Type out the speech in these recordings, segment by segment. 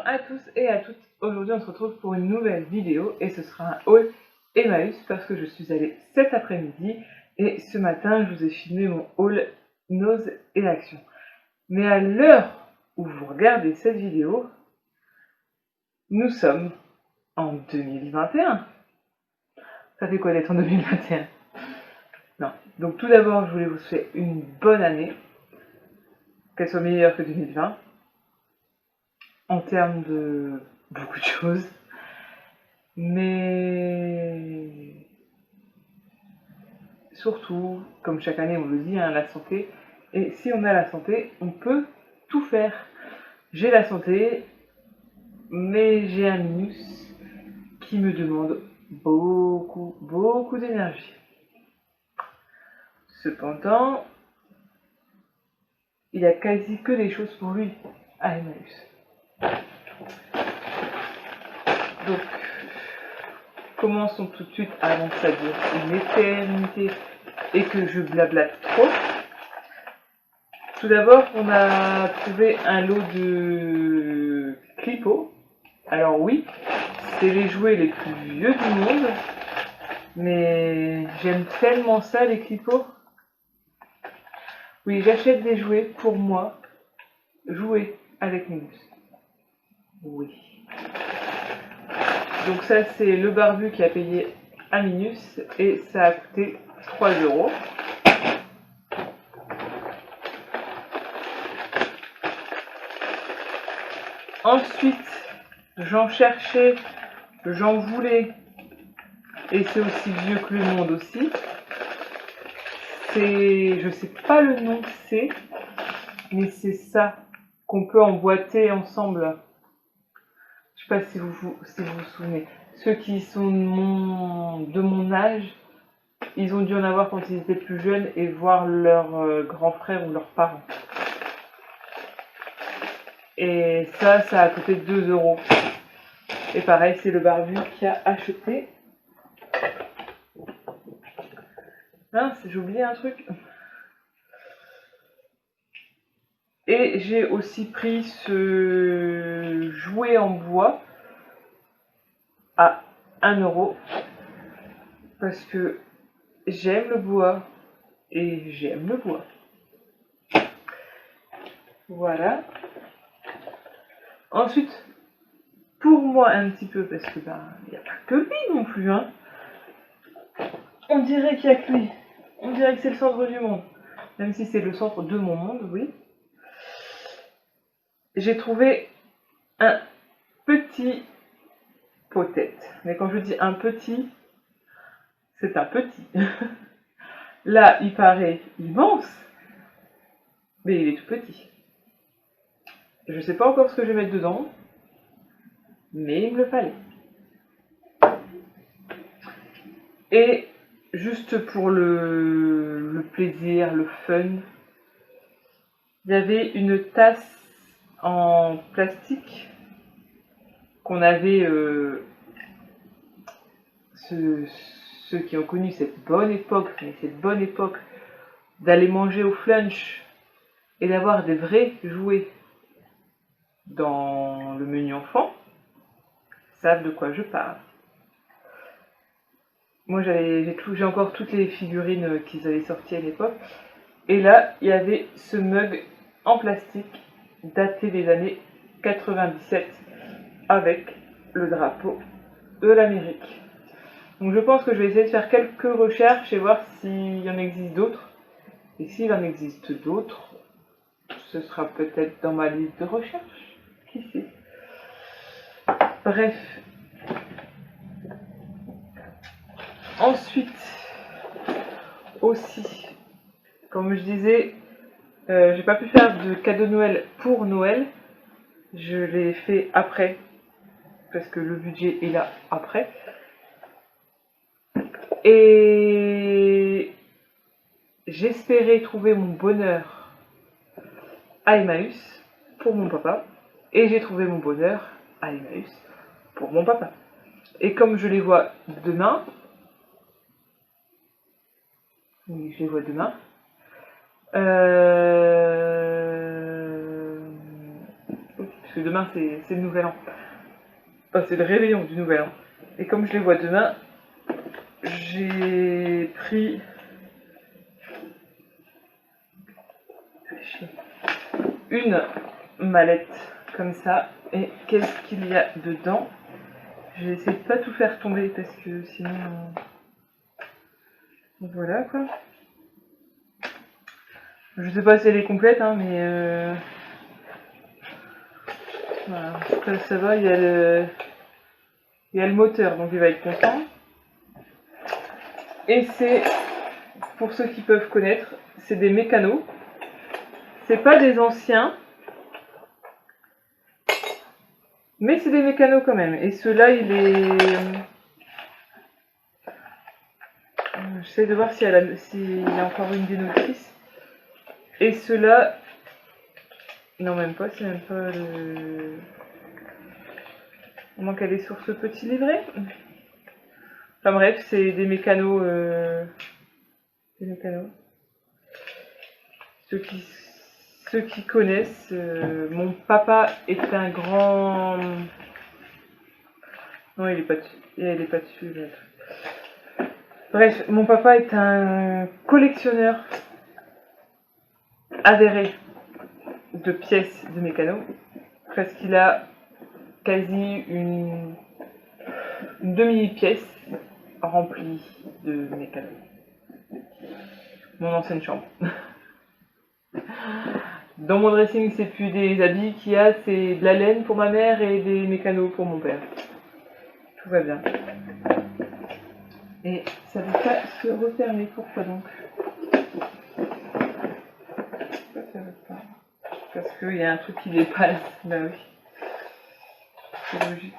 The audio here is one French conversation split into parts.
à tous et à toutes, aujourd'hui on se retrouve pour une nouvelle vidéo et ce sera un haul Emmaüs parce que je suis allée cet après-midi et ce matin je vous ai filmé mon haul Nose et Action. Mais à l'heure où vous regardez cette vidéo, nous sommes en 2021. Ça fait quoi d'être en 2021? Non. Donc tout d'abord je voulais vous souhaiter une bonne année, qu'elle soit meilleure que 2020 en termes de beaucoup de choses. Mais surtout, comme chaque année on le dit, la santé. Et si on a la santé, on peut tout faire. J'ai la santé, mais j'ai un minus qui me demande beaucoup d'énergie. Cependant, il n'y a quasi que des choses pour lui à Emmaüs. Donc, commençons tout de suite avant que ça dure une éternité et que je blablate trop. Tout d'abord, on a trouvé un lot de clipos. Alors oui, c'est les jouets les plus vieux du monde, mais j'aime tellement ça, les clipos. Oui, j'achète des jouets pour moi, jouer avec Minus. Oui. Donc ça, c'est le barbu qui a payé à Minus et ça a coûté 3 €. Ensuite, j'en cherchais, j'en voulais, et c'est aussi vieux que le monde aussi. C'est, je sais pas le nom que c'est, mais c'est ça qu'on peut emboîter ensemble. Je sais pas si vous vous souvenez. Ceux qui sont de mon âge, ils ont dû en avoir quand ils étaient plus jeunes et voir leurs grands frères ou leurs parents. Et ça a coûté 2 €. Et pareil, c'est le barbu qui a acheté. Mince, j'ai oublié un truc. Et j'ai aussi pris ce jouet en bois à 1 € parce que j'aime le bois et j'aime le bois. Voilà. Ensuite, pour moi un petit peu, parce que il n'y a pas que lui non plus, hein. On dirait qu'il n'y a que lui. On dirait que c'est le centre du monde. Même si c'est le centre de mon monde, oui. J'ai trouvé un petit pot-tête. Mais quand je dis un petit, c'est un petit. Là, il paraît immense, mais il est tout petit. Je ne sais pas encore ce que je vais mettre dedans, mais il me le fallait. Et juste pour le plaisir, le fun, il y avait une tasse en plastique qu'on avait, ceux qui ont connu cette bonne époque d'aller manger au flunch et d'avoir des vrais jouets dans le menu enfant, savent de quoi je parle. Moi j'ai encore toutes les figurines qu'ils avaient sorties à l'époque. Et là, il y avait ce mug en plastique daté des années 97 avec le drapeau de l'Amérique. Donc je pense que je vais essayer de faire quelques recherches et voir s'il y en existe d'autres. Et s'il en existe d'autres, ce sera peut-être dans ma liste de recherche. Qui sait? Bref. Ensuite, aussi, comme je disais, j'ai pas pu faire de cadeau de Noël pour Noël. Je l'ai fait après, parce que le budget est là après. Et j'espérais trouver mon bonheur à Emmaüs pour mon papa. Et j'ai trouvé mon bonheur à Emmaüs pour mon papa. Et comme je les vois demain, oui, je les vois demain, puisque demain c'est le nouvel an. Enfin, c'est le réveillon du nouvel an. Et comme je les vois demain, j'ai pris une mallette comme ça. Et qu'est-ce qu'il y a dedans? Je vais essayer de pas tout faire tomber parce que sinon... Voilà quoi. Je sais pas si elle est complète, hein, mais voilà. Après, ça va, il y a le moteur, donc il va être content. Et c'est, pour ceux qui peuvent connaître, c'est des mécanos. C'est pas des anciens, mais c'est des mécanos quand même. Et ceux-là, il est... J'essaie de voir s'il y a encore une des notices. Et ceux-là... Non, même pas, c'est même pas le... Comment qu'elle est sur ce petit livret. Enfin bref, c'est des mécanos... Des mécanos. Ceux qui connaissent, mon papa est un grand... Non, il est pas dessus. Elle est pas dessus. Là. Bref, mon papa est un collectionneur avéré de pièces de mécano. Parce qu'il a quasi une demi-pièce remplie de mécano. Mon ancienne chambre. Dans mon dressing, c'est plus des habits qu'il y a, c'est de la laine pour ma mère et des mécanos pour mon père. Tout va bien. Et ça ne veut pas se refermer, pourquoi donc? Pourquoi ça veut pas? Parce qu'il y a un truc qui dépasse, bah oui. C'est logique.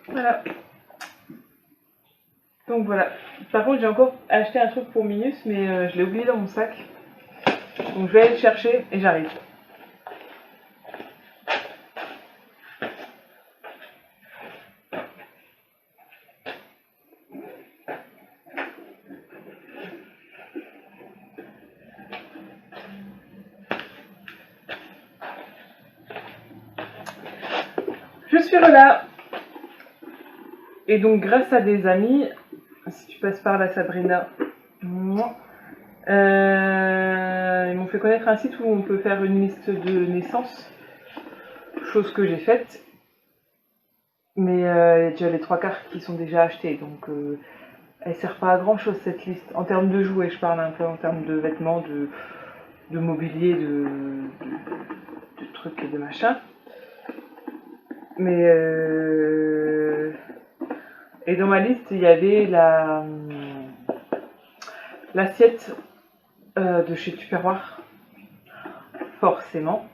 Voilà. Donc voilà. Par contre, j'ai encore acheté un truc pour Minus, mais je l'ai oublié dans mon sac. Donc je vais aller le chercher et j'arrive. Je suis là. Et donc grâce à des amis, si tu passes par là Sabrina, ils m'ont fait connaître un site où on peut faire une liste de naissance, chose que j'ai faite, mais il y a déjà les 3/4 qui sont déjà achetés, donc elle sert pas à grand chose cette liste, en termes de jouets, je parle un peu en termes de vêtements, de mobilier, de trucs et de machins. Mais et dans ma liste, il y avait l'assiette de chez Tupperware, forcément.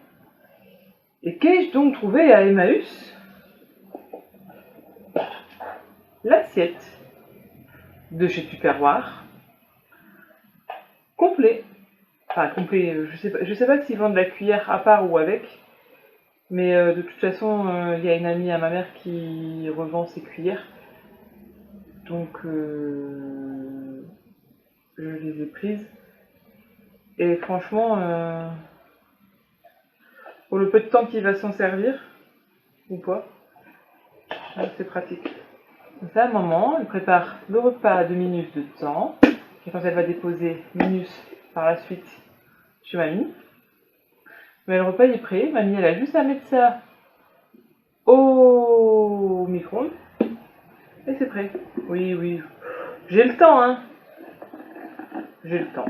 Et qu'ai-je donc trouvé à Emmaüs? L'assiette de chez Tupperware, complet. Enfin, complet, je sais pas s'ils vendent la cuillère à part ou avec, mais de toute façon, il y a une amie à ma mère qui revend ses cuillères. Donc, je les ai prises. Et franchement, pour le peu de temps qu'il va s'en servir, ou pas, c'est pratique. Donc ça, maman, elle prépare le repas de Minus de temps. Et quand elle va déposer Minus par la suite chez mamie, mais le repas est prêt. Mamie, elle a juste à mettre ça au micro-ondes et c'est prêt. Oui, oui. J'ai le temps, hein. J'ai le temps.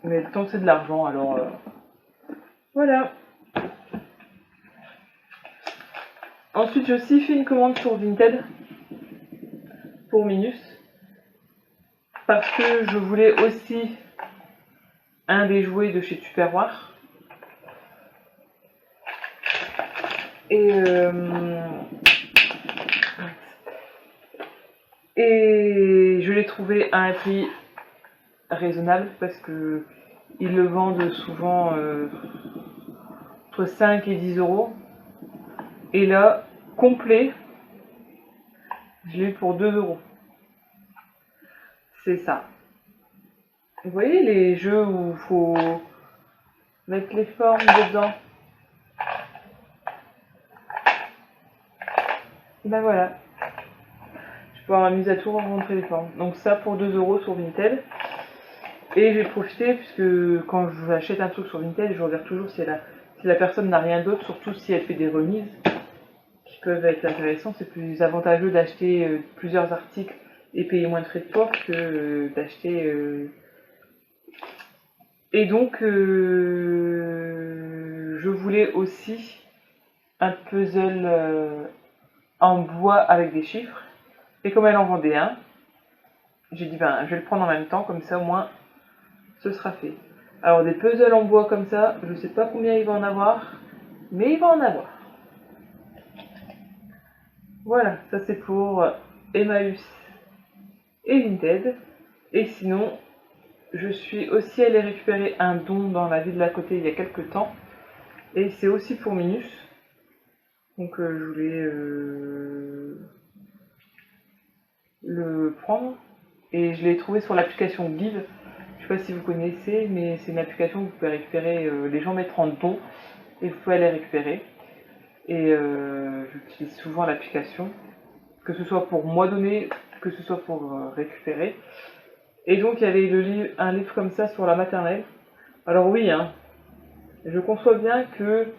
Mais le temps, c'est de l'argent, alors voilà. Ensuite, j'ai aussi fait une commande sur Vinted pour Minus parce que je voulais aussi un des jouets de chez Tupperware. Et je l'ai trouvé à un prix raisonnable parce que ils le vendent souvent entre 5 et 10 euros. Et là, complet, je l'ai eu pour 2 euros. C'est ça. Vous voyez les jeux où il faut mettre les formes dedans. Ben voilà. Je vais pouvoir m'amuser à tout rencontrer les formes. Donc ça pour 2 € sur Vinted. Et j'ai profité, puisque quand j'achète un truc sur Vinted, je regarde toujours si la personne n'a rien d'autre, surtout si elle fait des remises qui peuvent être intéressantes. C'est plus avantageux d'acheter plusieurs articles et payer moins de frais de port que d'acheter... Et donc, je voulais aussi un puzzle en bois avec des chiffres. Et comme elle en vendait un, j'ai dit, ben, je vais le prendre en même temps, comme ça au moins, ce sera fait. Alors, des puzzles en bois comme ça, je sais pas combien il va en avoir, mais il va en avoir. Voilà, ça c'est pour Emmaüs et Vinted. Et sinon, je suis aussi allée récupérer un don dans la ville d'à côté il y a quelques temps. Et c'est aussi pour Minus. Donc je voulais le prendre. Et je l'ai trouvé sur l'application Give. Je sais pas si vous connaissez, mais c'est une application où vous pouvez récupérer, les gens mettent en don et vous pouvez aller récupérer. Et j'utilise souvent l'application, que ce soit pour moi donner, que ce soit pour récupérer. Et donc il y avait un livre comme ça sur la maternelle. Alors oui, hein, je conçois bien que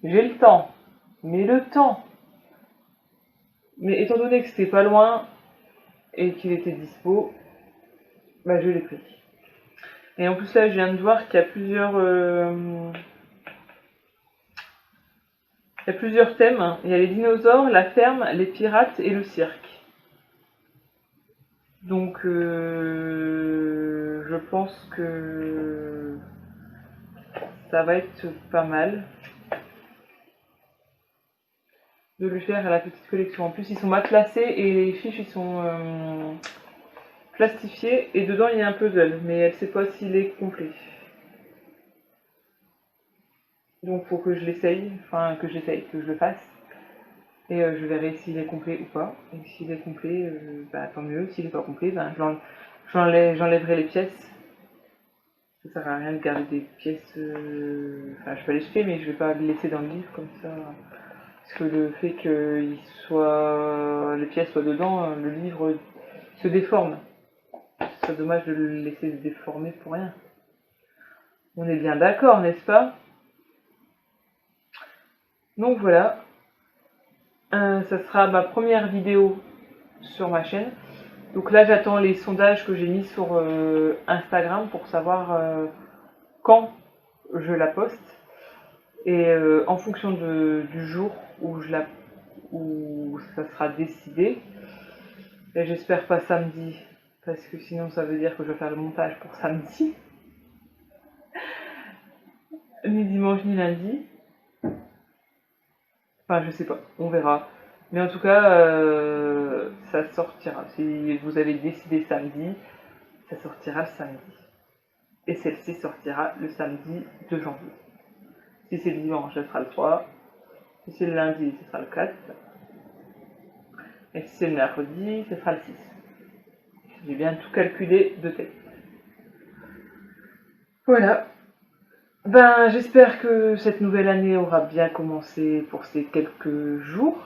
j'ai le temps, mais le temps. Mais étant donné que c'était pas loin et qu'il était dispo, bah je l'ai pris. Et en plus là, je viens de voir qu'il y a plusieurs thèmes. Il y a les dinosaures, la ferme, les pirates et le cirque. Donc je pense que ça va être pas mal de lui faire la petite collection. En plus, ils sont matelassés et les fiches, ils sont plastifiés. Et dedans, il y a un puzzle, mais elle ne sait pas s'il est complet. Donc, faut que je l'essaye, que je le fasse. Et je verrai s'il est complet ou pas. Et s'il est complet, bah, tant mieux. S'il n'est pas complet, bah, j'enlèverai les pièces. Ça sert à rien de garder des pièces... Enfin, je peux les jeter, mais je vais pas les laisser dans le livre comme ça. Parce que le fait que les pièces soient dedans, le livre se déforme. Ce serait dommage de le laisser se déformer pour rien. On est bien d'accord, n'est-ce pas? Donc voilà. Ça sera ma première vidéo sur ma chaîne. Donc là, j'attends les sondages que j'ai mis sur Instagram pour savoir quand je la poste. Et en fonction du jour où ça sera décidé, et j'espère pas samedi, parce que sinon ça veut dire que je vais faire le montage pour samedi, ni dimanche ni lundi. Enfin, je sais pas, on verra. Mais en tout cas, ça sortira. Si vous avez décidé samedi, ça sortira le samedi. Et celle-ci sortira le samedi 2 janvier. Si c'est le dimanche, ce sera le 3. Si c'est le lundi, ce sera le 4. Et si c'est le mercredi, ce sera le 6. J'ai bien tout calculé de tête. Voilà. Ben, j'espère que cette nouvelle année aura bien commencé pour ces quelques jours.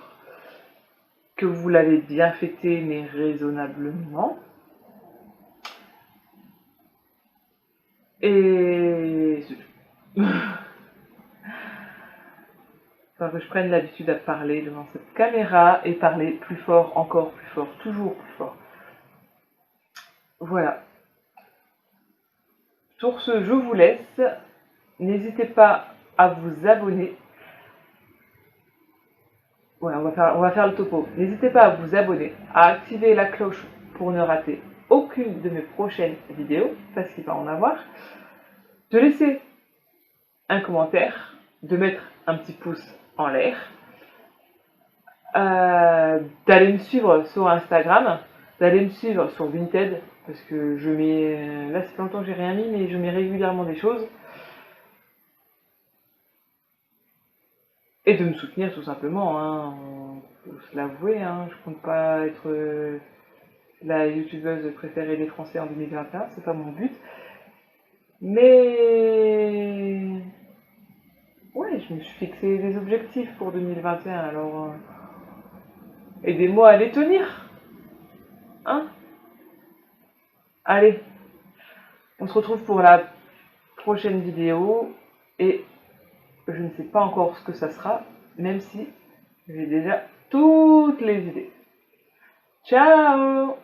Que vous l'avez bien fêté, mais raisonnablement. Et... Enfin, que je prenne l'habitude à parler devant cette caméra et parler plus fort, encore plus fort, toujours plus fort. Voilà. Sur ce, je vous laisse. N'hésitez pas à vous abonner. Ouais, on va faire le topo. N'hésitez pas à vous abonner, à activer la cloche pour ne rater aucune de mes prochaines vidéos, parce qu'il va en avoir. De laisser un commentaire, de mettre un petit pouce en l'air, d'aller me suivre sur Instagram, d'aller me suivre sur Vinted, parce que je mets... Là, c'est pas longtemps que j'ai rien mis, mais je mets régulièrement des choses. Et de me soutenir tout simplement, hein. Faut se l'avouer, hein. Je compte pas être la youtubeuse préférée des Français en 2021, c'est pas mon but. Mais Ouais, je me suis fixé des objectifs pour 2021, alors aidez-moi à les tenir, hein? Allez, on se retrouve pour la prochaine vidéo et je ne sais pas encore ce que ça sera, même si j'ai déjà toutes les idées. Ciao!